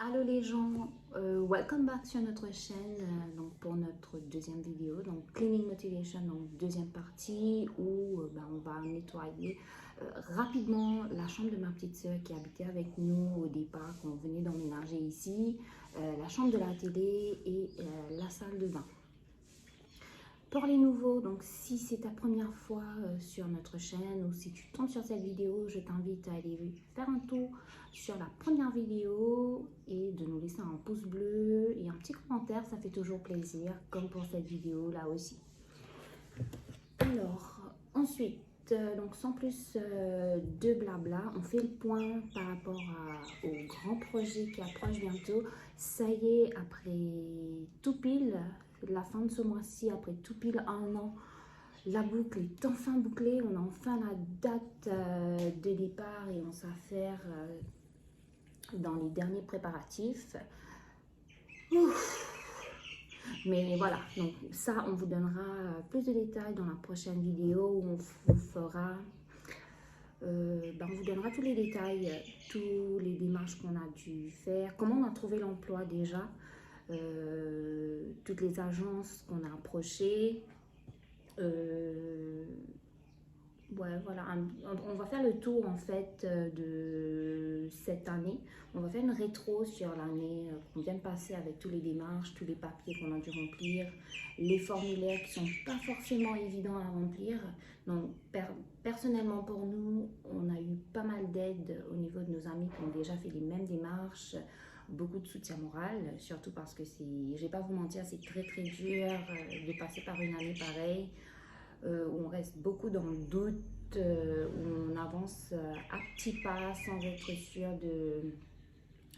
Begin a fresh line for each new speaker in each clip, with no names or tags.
Allô les gens, welcome back sur notre chaîne donc pour notre deuxième vidéo, donc Cleaning Motivation, donc deuxième partie où on va nettoyer rapidement la chambre de ma petite soeur qui habitait avec nous au départ quand on venait d'emménager ici, la chambre de la télé et la salle de bain. Pour les nouveaux, donc si c'est ta première fois sur notre chaîne ou si tu tombes sur cette vidéo, je t'invite à aller faire un tour sur la première vidéo et de nous laisser un pouce bleu et un petit commentaire, ça fait toujours plaisir, comme pour cette vidéo là aussi. Alors, ensuite, donc sans plus de blabla, on fait le point par rapport au grand projet qui approche bientôt. Ça y est, après tout pile, la fin de ce mois-ci, après tout pile un an, la boucle est enfin bouclée. On a enfin la date de départ et on s'affaire dans les derniers préparatifs. Ouf. Mais voilà, donc ça, on vous donnera plus de détails dans la prochaine vidéo où on vous fera, on vous donnera tous les détails, tous les démarches qu'on a dû faire, comment on a trouvé l'emploi déjà, toutes les agences qu'on a approchées. Ouais, voilà, on va faire le tour en fait de cette année. On va faire une rétro sur l'année qu'on vient de passer avec tous les démarches, tous les papiers qu'on a dû remplir, les formulaires qui sont pas forcément évidents à remplir. Donc personnellement pour nous, on a eu pas mal d'aide au niveau de nos amis qui ont déjà fait les mêmes démarches, beaucoup de soutien moral, surtout parce que je vais pas vous mentir, c'est très dur de passer par une année pareille. Où on reste beaucoup dans le doute, où on avance à petits pas sans être sûr de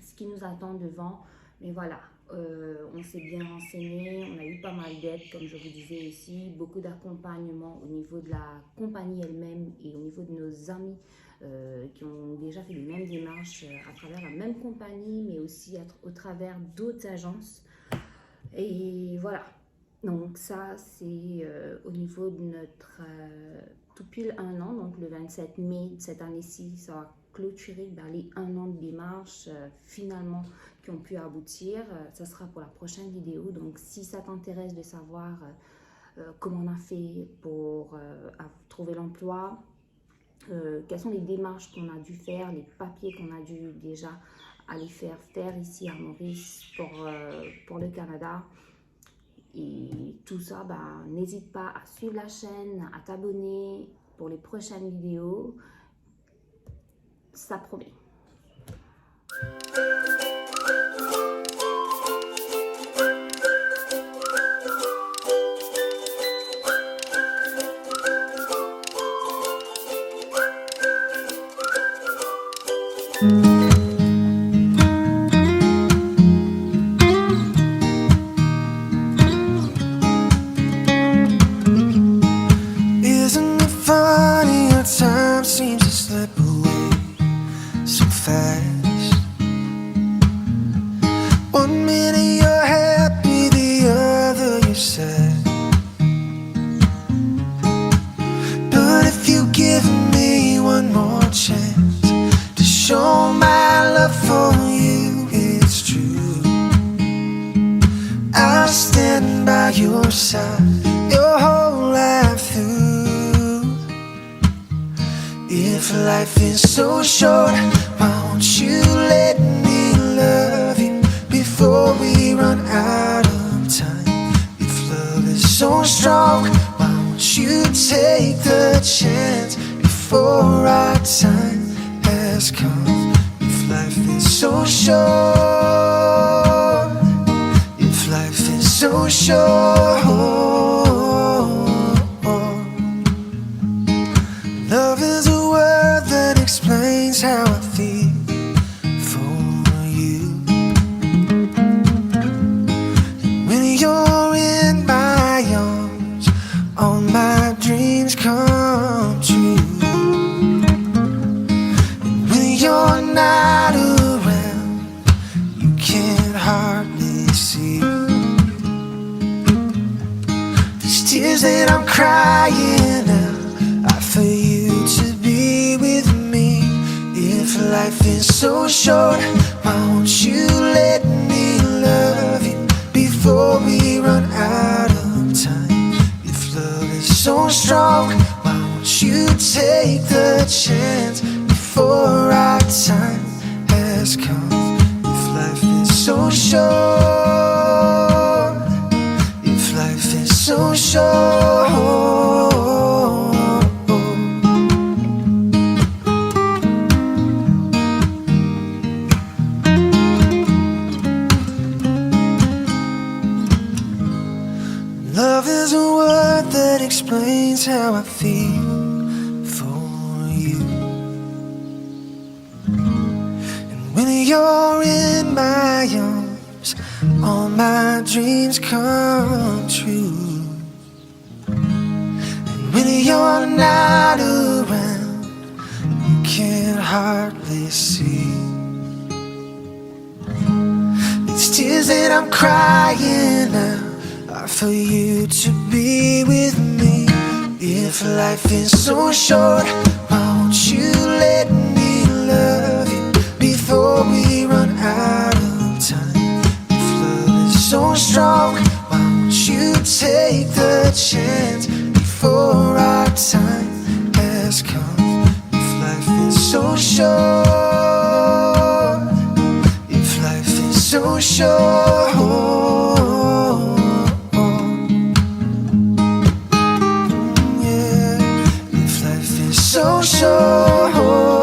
ce qui nous attend devant. Mais voilà, on s'est bien renseigné, on a eu pas mal d'aide, comme je vous disais ici, beaucoup d'accompagnement au niveau de la compagnie elle-même et au niveau de nos amis qui ont déjà fait les mêmes démarches à travers la même compagnie, mais aussi au travers d'autres agences. Et voilà. Donc ça, c'est au niveau de notre tout pile un an, donc le 27 mai de cette année-ci, ça va clôturer les un an de démarches finalement qui ont pu aboutir. Ça sera pour la prochaine vidéo, donc si ça t'intéresse de savoir comment on a fait pour trouver l'emploi, quelles sont les démarches qu'on a dû faire, les papiers qu'on a dû déjà aller faire ici à Maurice pour le Canada. Et tout ça, n'hésite pas à suivre la chaîne, à t'abonner pour les prochaines vidéos. Ça promet.
Time seems to slip away so fast. One minute you're happy, the other you're sad. But if you give me one more chance to show my love for you, it's true. I'll stand by your side your whole life through. If life is so short, why won't you let me love you before we run out of time? If love is so strong, why won't you take the chance before our time has come? If life is so short, if life is so short, love is a word that explains how I feel for you. And when you're in my arms, all my dreams come true. And when you're not around, you can't hardly see these tears that I'm crying out are for you to be with me. If life is so short, Why won't you let me love you before we run out of time? If love is so strong, why won't you take the chance before our time has come? If life is so short, if life is so short, love is a word that explains how I feel for you. And when you're in my arms, all my dreams come true. And when you're not around, you can hardly see these tears that I'm crying out are for you to be with me. If life is so short, why won't you let me love you before we run out of time? If love is so strong, why won't you take the chance before our time has come? If life is so short, if life is so short, so short, oh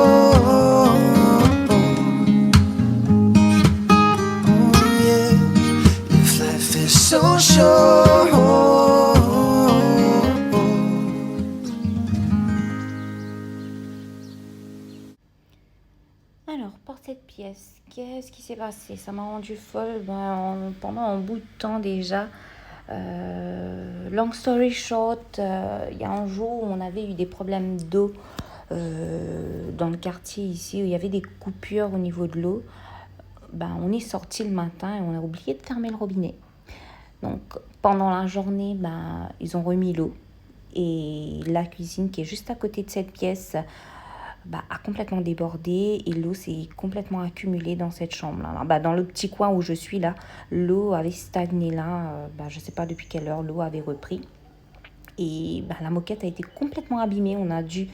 yeah. If life is so short.
Alors, pour cette pièce, qu'est-ce qui s'est passé? Ça m'a rendue folle pendant un bout de temps déjà. Long story short, il y a un jour où on avait eu des problèmes d'eau dans le quartier ici, où il y avait des coupures au niveau de l'eau. On est sorti le matin et on a oublié de fermer le robinet. Donc, pendant la journée, ils ont remis l'eau. Et la cuisine qui est juste à côté de cette pièce a complètement débordé et l'eau s'est complètement accumulée dans cette chambre-là. Dans le petit coin où je suis là, l'eau avait stagné là. Je ne sais pas depuis quelle heure l'eau avait repris. Et la moquette a été complètement abîmée. On a dû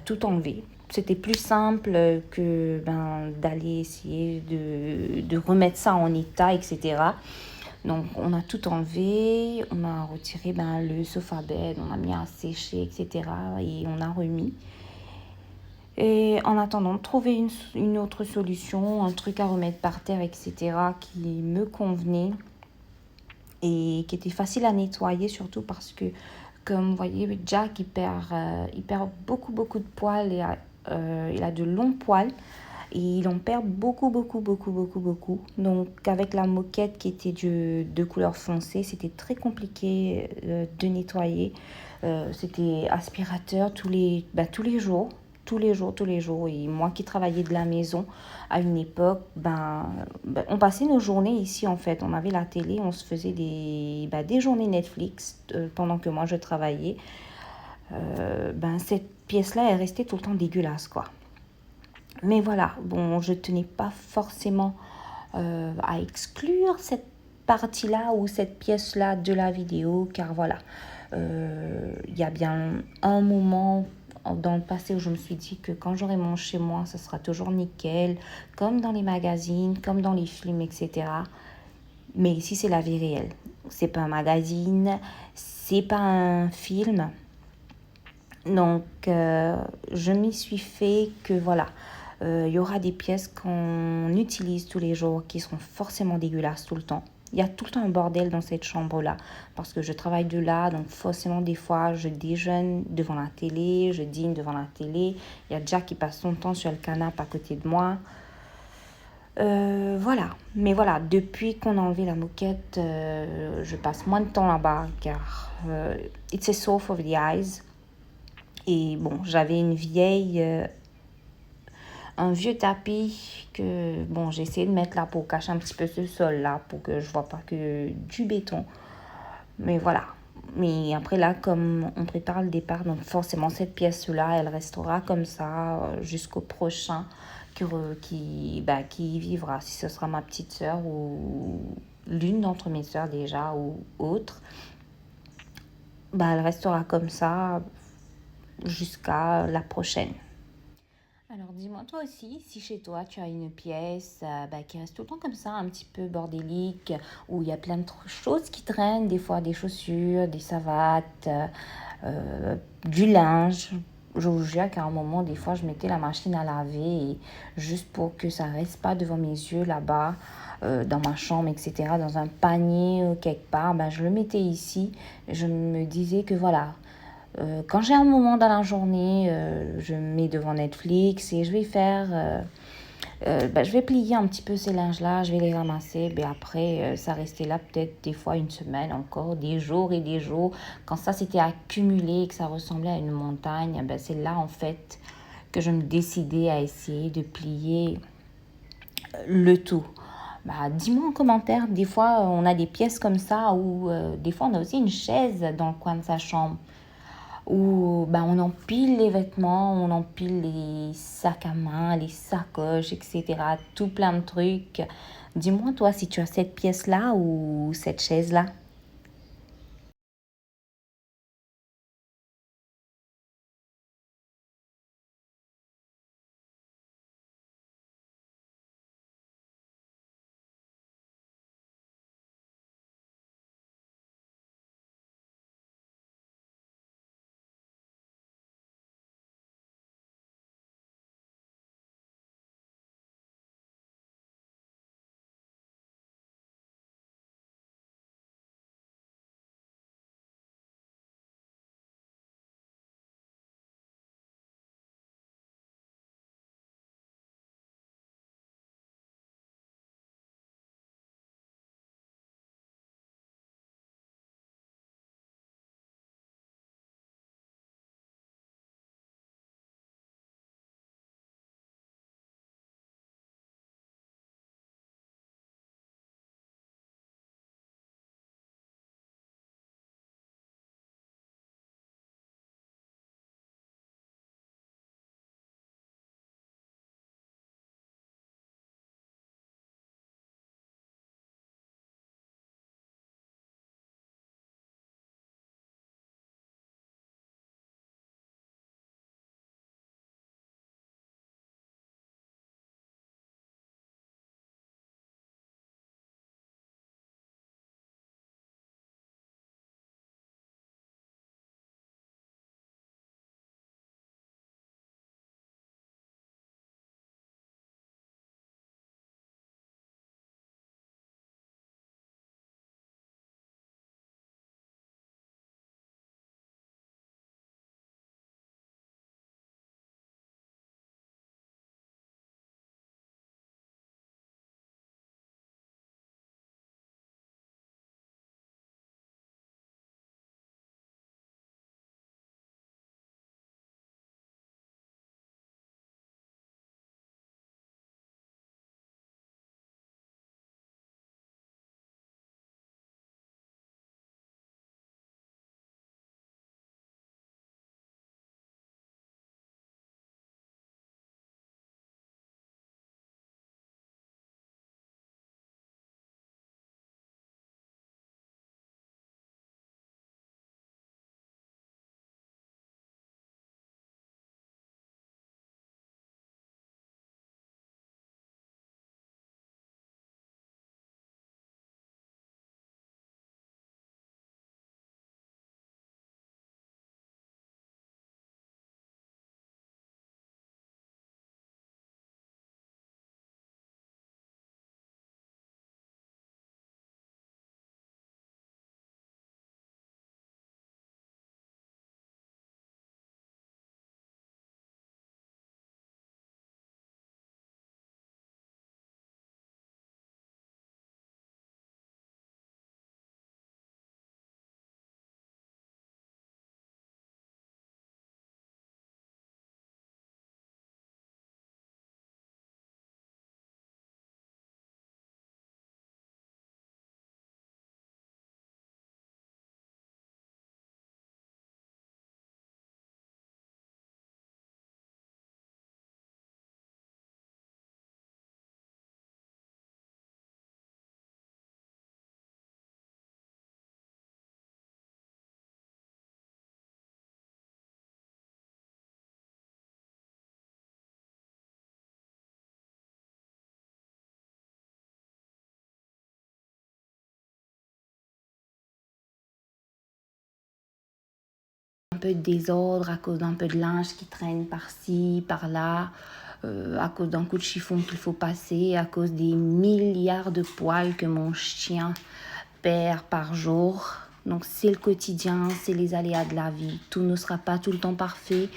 tout enlever. C'était plus simple que d'aller essayer de remettre ça en état, etc. Donc, on a tout enlevé. On a retiré le sofa-bed. On a mis à sécher, etc. Et on a remis. Et en attendant de trouver une autre solution, un truc à remettre par terre, etc., qui me convenait et qui était facile à nettoyer, surtout parce que, comme vous voyez, Jack, il perd beaucoup de poils. Il a de longs poils et il en perd beaucoup. Donc, avec la moquette qui était de couleur foncée, c'était très compliqué de nettoyer. C'était aspirateur tous les jours. Tous les jours. Et moi qui travaillais de la maison à une époque, on passait nos journées ici en fait. On avait la télé, on se faisait des journées Netflix pendant que moi je travaillais. Cette pièce-là est restée tout le temps dégueulasse quoi. Mais voilà, je tenais pas forcément à exclure cette partie-là ou cette pièce-là de la vidéo, car voilà, il y a bien un moment dans le passé où je me suis dit que quand j'aurai mon chez moi, ça sera toujours nickel, comme dans les magazines, comme dans les films, etc. Mais ici, c'est la vie réelle. C'est pas un magazine, c'est pas un film. Donc, je m'y suis fait que voilà, y aura des pièces qu'on utilise tous les jours qui seront forcément dégueulasses tout le temps. Il y a tout le temps un bordel dans cette chambre-là parce que je travaille de là, donc forcément des fois je déjeune devant la télé, je dîne devant la télé. Il y a Jack qui passe son temps sur le canapé à côté de moi. Voilà. Mais voilà, depuis qu'on a enlevé la moquette, je passe moins de temps là-bas car it's a sore for the eyes. Et j'avais un vieux tapis que j'ai essayé de mettre là pour cacher un petit peu ce sol là pour que je vois pas que du béton. Mais voilà. Mais après là, comme on prépare le départ, donc forcément cette pièce là, elle restera comme ça jusqu'au prochain qui y vivra, si ce sera ma petite sœur ou l'une d'entre mes sœurs déjà ou autre. Elle restera comme ça jusqu'à la prochaine. Alors dis-moi toi aussi, si chez toi tu as une pièce qui reste tout le temps comme ça, un petit peu bordélique, où il y a plein de choses qui traînent, des fois des chaussures, des savates, du linge. Je vous jure qu'à un moment, des fois, je mettais la machine à laver et juste pour que ça reste pas devant mes yeux là-bas, dans ma chambre, etc., dans un panier quelque part, je le mettais ici. Je me disais que voilà, quand j'ai un moment dans la journée, je me mets devant Netflix et je vais je vais plier un petit peu ces linges-là, je vais les ramasser. Après, ça restait là peut-être des fois une semaine encore, des jours et des jours. Quand ça s'était accumulé et que ça ressemblait à une montagne, c'est là en fait que je me décidais à essayer de plier le tout. Dis-moi en commentaire, des fois on a des pièces comme ça ou des fois on a aussi une chaise dans le coin de sa chambre où on empile les vêtements, on empile les sacs à main, les sacoches, etc. Tout plein de trucs. Dis-moi toi si tu as cette pièce-là ou cette chaise-là. peu de désordre, à cause d'un peu de linge qui traîne par-ci, par-là, à cause d'un coup de chiffon qu'il faut passer, à cause des milliards de poils que mon chien perd par jour. Donc c'est le quotidien, c'est les aléas de la vie. Tout ne sera pas tout le temps parfait,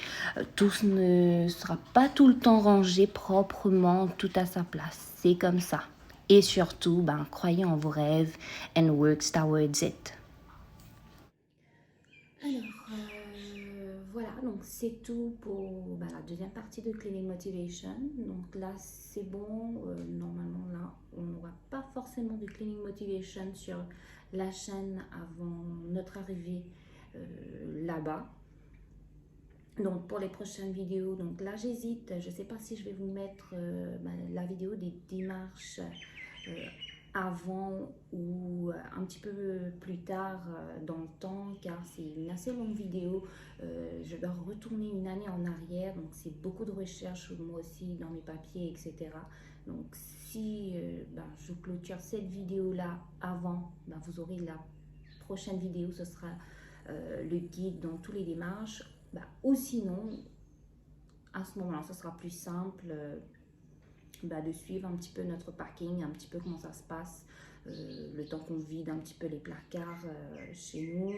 tout ne sera pas tout le temps rangé proprement, tout à sa place. C'est comme ça. Et surtout, croyez en vos rêves and work towards it. Alors, voilà, donc c'est tout pour la deuxième partie de Cleaning Motivation. Donc là, c'est bon. Normalement, là, on n'aura pas forcément de Cleaning Motivation sur la chaîne avant notre arrivée là-bas. Donc pour les prochaines vidéos, donc là j'hésite, je ne sais pas si je vais vous mettre la vidéo des démarches avant ou un petit peu plus tard dans le temps, car c'est une assez longue vidéo. Je dois retourner une année en arrière, donc c'est beaucoup de recherches moi aussi dans mes papiers, etc. Donc si je clôture cette vidéo là avant, vous aurez la prochaine vidéo, ce sera le guide dans toutes les démarches. Ou sinon, à ce moment-là, ce sera plus simple de suivre un petit peu notre parking, un petit peu comment ça se passe, le temps qu'on vide un petit peu les placards chez nous,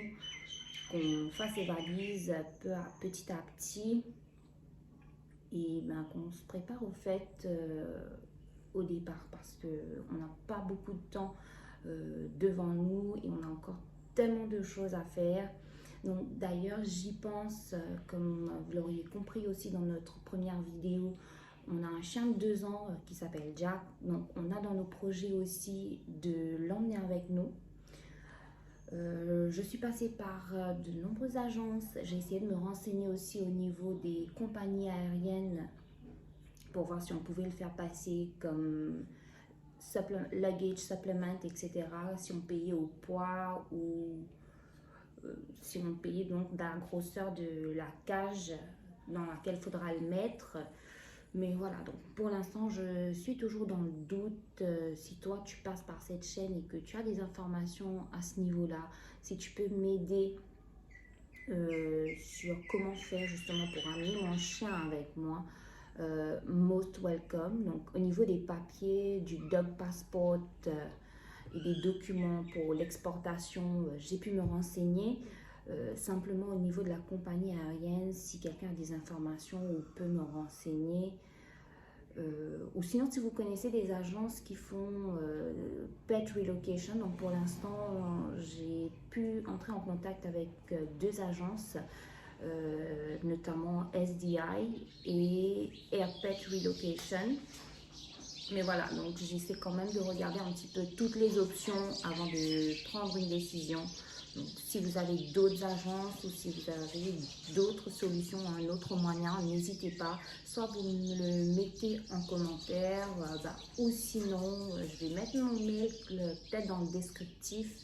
qu'on fasse les valises petit à petit et qu'on se prépare au fait au départ, parce qu'on n'a pas beaucoup de temps devant nous et on a encore tellement de choses à faire. Donc d'ailleurs j'y pense, comme vous l'auriez compris aussi dans notre première vidéo, on a un chien de 2 ans qui s'appelle Jack, donc on a dans nos projets aussi de l'emmener avec nous. Je suis passée par de nombreuses agences, j'ai essayé de me renseigner aussi au niveau des compagnies aériennes pour voir si on pouvait le faire passer comme luggage supplement, etc. Si on payait au poids ou si on payait donc la grosseur de la cage dans laquelle il faudra le mettre. Mais voilà, donc pour l'instant je suis toujours dans le doute. Si toi tu passes par cette chaîne et que tu as des informations à ce niveau là, si tu peux m'aider sur comment faire justement pour amener mon chien avec moi, most welcome. Donc au niveau des papiers, du dog passport et des documents pour l'exportation, j'ai pu me renseigner. Simplement au niveau de la compagnie aérienne, si quelqu'un a des informations ou peut me renseigner. Ou sinon, si vous connaissez des agences qui font pet relocation, donc pour l'instant, j'ai pu entrer en contact avec 2 agences, notamment SDI et Air Pet Relocation. Mais voilà, donc j'essaie quand même de regarder un petit peu toutes les options avant de prendre une décision. Donc, si vous avez d'autres agences ou si vous avez d'autres solutions, un autre moyen, n'hésitez pas. Soit vous me le mettez en commentaire, ou sinon, je vais mettre mon mail peut-être dans le descriptif,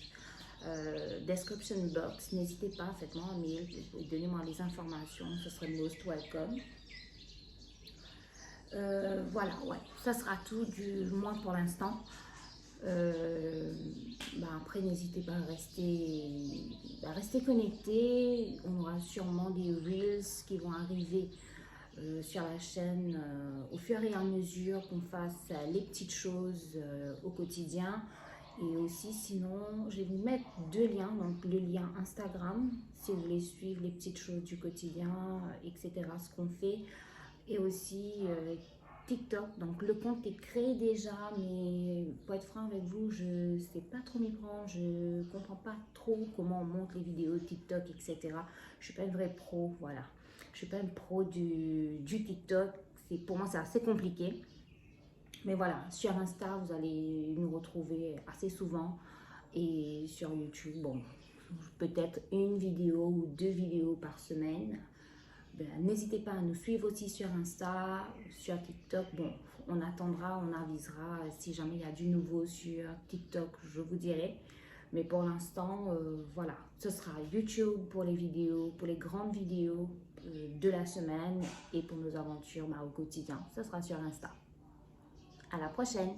description box. N'hésitez pas, faites-moi un mail, donnez-moi les informations, ce serait most welcome. Voilà, ouais, ça sera tout du moins pour l'instant. Après, n'hésitez pas à rester connecté. On aura sûrement des reels qui vont arriver sur la chaîne au fur et à mesure qu'on fasse les petites choses au quotidien. Et aussi, sinon, je vais vous mettre 2 liens. Donc, le lien Instagram, si vous voulez suivre les petites choses du quotidien, etc., ce qu'on fait. Et aussi TikTok, donc le compte est créé déjà, mais pour être franc avec vous, je ne sais pas trop m'y prendre, je ne comprends pas trop comment on monte les vidéos TikTok, etc. Je ne suis pas une vraie pro, voilà. Je ne suis pas une pro du TikTok, pour moi c'est assez compliqué. Mais voilà, sur Insta, vous allez nous retrouver assez souvent. Et sur YouTube, bon, peut-être 1 vidéo ou 2 vidéos par semaine. N'hésitez pas à nous suivre aussi sur Insta, sur TikTok. Bon, on attendra, on avisera si jamais il y a du nouveau sur TikTok, je vous dirai. Mais pour l'instant, voilà, ce sera YouTube pour les vidéos, pour les grandes vidéos de la semaine et pour nos aventures au quotidien. Ce sera sur Insta. À la prochaine!